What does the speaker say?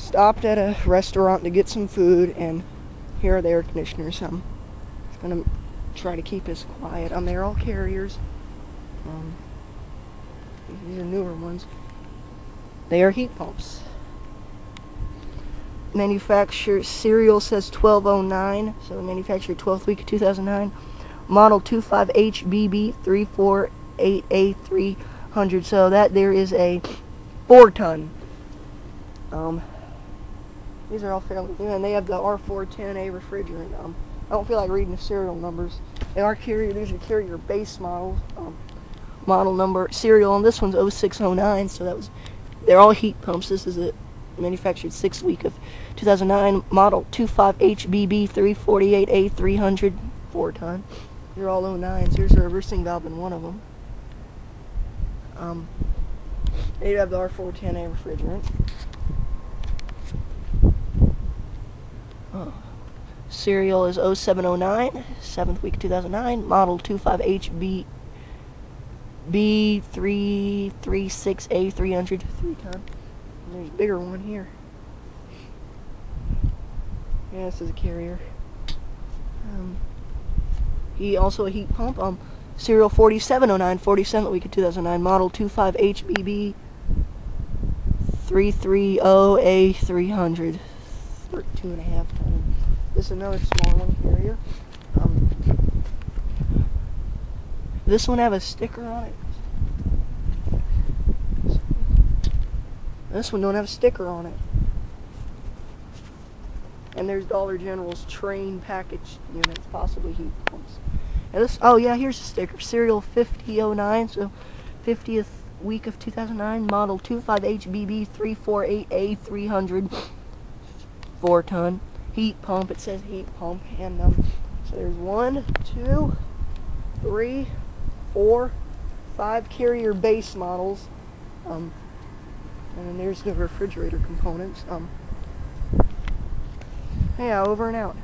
stopped at a restaurant to get some food, and here are the air conditioners. I'm gonna try to keep this quiet. They're all Carriers. These are newer ones. They are heat pumps. Manufacturer serial says 1209, so manufactured 12th week of 2009. Model 25HBB348A300. So that there is a 4-ton. These are all fairly new, and they have the R410A refrigerant. I don't feel like reading the serial numbers. They are Carrier. These are Carrier base models. Model number serial, and this one's 0609. So they're all heat pumps. This is a manufactured 6th week of 2009. Model 25HBB348A300, 4-ton. They're all 09s. Here's a reversing valve in one of them. They have the R410A refrigerant. Serial is 0709, 7th week of 2009. Model 25HBB336A300, 3-ton. There's a bigger one here. Yeah, this is a Carrier. He also a heat pump. Serial 4709, 47th week of 2009. Model 25HBB 330A300, 2.5 ton. This is another small one, Carrier. This one have a sticker on it. This one don't have a sticker on it. And there's Dollar General's train package units, possibly heat pumps. And this, oh yeah, here's a sticker. Serial 5009, so 50th week of 2009. Model 25HBB348A300, 4-ton. Heat pump. It says heat pump. And so there's 1, 2, 3, 4, 5 Carrier base models. And then there's the refrigerator components. Yeah, over and out.